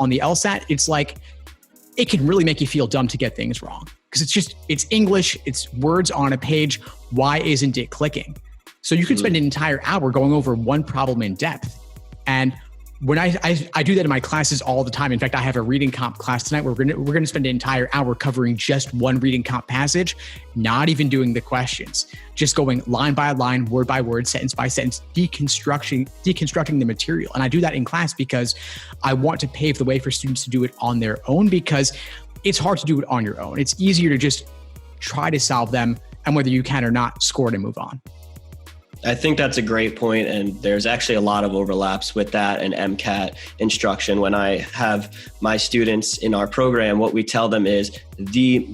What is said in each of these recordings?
on the LSAT, it's like, it can really make you feel dumb to get things wrong. Because it's English, it's words on a page. Why isn't it clicking? So you could spend an entire hour going over one problem in depth. And when I do that in my classes all the time. In fact, I have a reading comp class tonight where we're gonna spend an entire hour covering just one reading comp passage, not even doing the questions, just going line by line, word by word, sentence by sentence, deconstructing the material. And I do that in class because I want to pave the way for students to do it on their own, because it's hard to do it on your own. It's easier to just try to solve them, and whether you can or not, score it and move on. I think that's a great point, and there's actually a lot of overlaps with that and MCAT instruction. When I have my students in our program, what we tell them is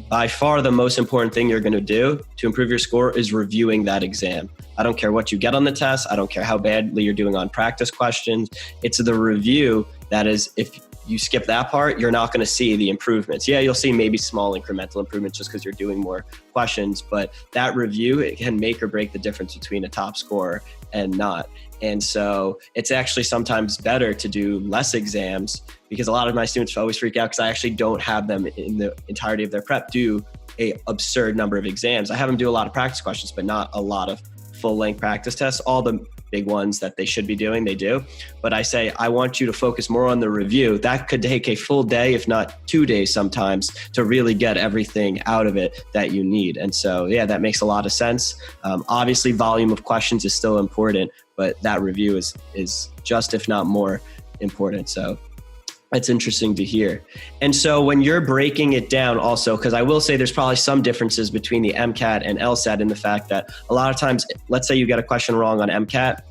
by far the most important thing you're going to do to improve your score is reviewing that exam. I don't care what you get on the test. I don't care how badly you're doing on practice questions. It's the review that is, if you skip that part, you're not going to see the improvements. Yeah, you'll see maybe small incremental improvements just because you're doing more questions, but that review, it can make or break the difference between a top scorer and not. And so it's actually sometimes better to do less exams, because a lot of my students always freak out because I actually don't have them in the entirety of their prep do a absurd number of exams. I have them do a lot of practice questions, but not a lot of full-length practice tests. All the big ones that they should be doing, they do. But I say, I want you to focus more on the review. That could take a full day, if not 2 days sometimes, to really get everything out of it that you need. And so, yeah, that makes a lot of sense. Obviously, volume of questions is still important, but that review is just, if not more, important. So that's interesting to hear. And so when you're breaking it down also, because I will say there's probably some differences between the MCAT and LSAT in the fact that a lot of times, let's say you get a question wrong on MCAT,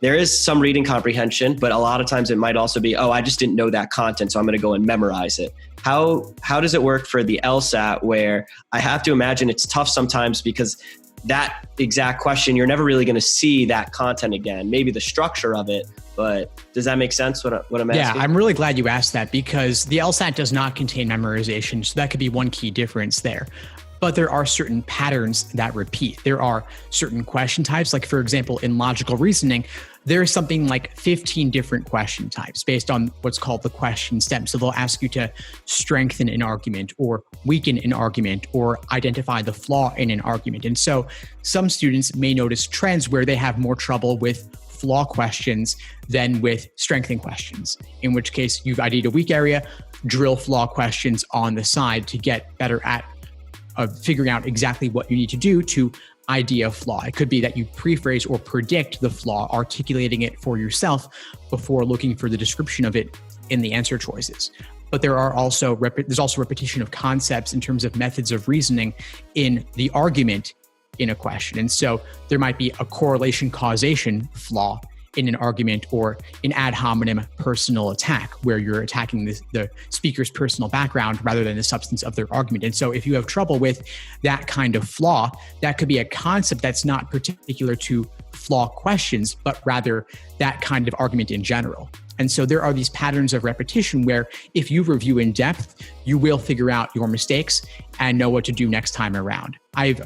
there is some reading comprehension, but a lot of times it might also be, I just didn't know that content, so I'm going to go and memorize it. How does it work for the LSAT, where I have to imagine it's tough sometimes because that exact question, you're never really going to see that content again, maybe the structure of it. But does that make sense what I'm asking? Yeah, I'm really glad you asked that, because the LSAT does not contain memorization. So that could be one key difference there. But there are certain patterns that repeat. There are certain question types. Like, for example, in logical reasoning, there's something like 15 different question types based on what's called the question stem. So they'll ask you to strengthen an argument or weaken an argument or identify the flaw in an argument. And so some students may notice trends where they have more trouble with flaw questions than with strengthening questions, in which case you've ID'd a weak area, drill flaw questions on the side to get better at figuring out exactly what you need to do to ID a flaw. It could be that you prephrase or predict the flaw, articulating it for yourself before looking for the description of it in the answer choices. But there's also repetition of concepts in terms of methods of reasoning in the argument in a question. And so there might be a correlation causation flaw in an argument, or an ad hominem personal attack, where you're attacking the speaker's personal background rather than the substance of their argument. And so if you have trouble with that kind of flaw, that could be a concept that's not particular to flaw questions, but rather that kind of argument in general. And so there are these patterns of repetition where if you review in depth, you will figure out your mistakes and know what to do next time around. I've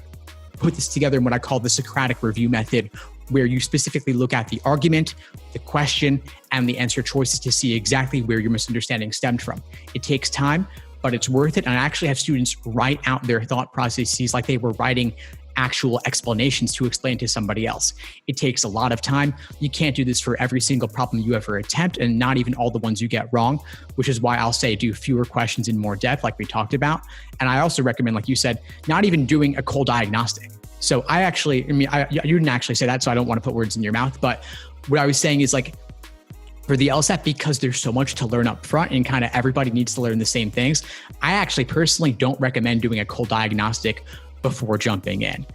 put this together in what I call the Socratic review method, where you specifically look at the argument, the question, and the answer choices to see exactly where your misunderstanding stemmed from. It takes time, but it's worth it. And I actually have students write out their thought processes like they were writing actual explanations to explain to somebody else. It takes a lot of time. You can't do this for every single problem you ever attempt, and not even all the ones you get wrong, which is why I'll say do fewer questions in more depth, like we talked about. And I also recommend, like you said, not even doing a cold diagnostic. So you didn't actually say that, so I don't want to put words in your mouth. But what I was saying is, like, for the LSAT, because there's so much to learn up front and kind of everybody needs to learn the same things, I actually personally don't recommend doing a cold diagnostic before jumping in.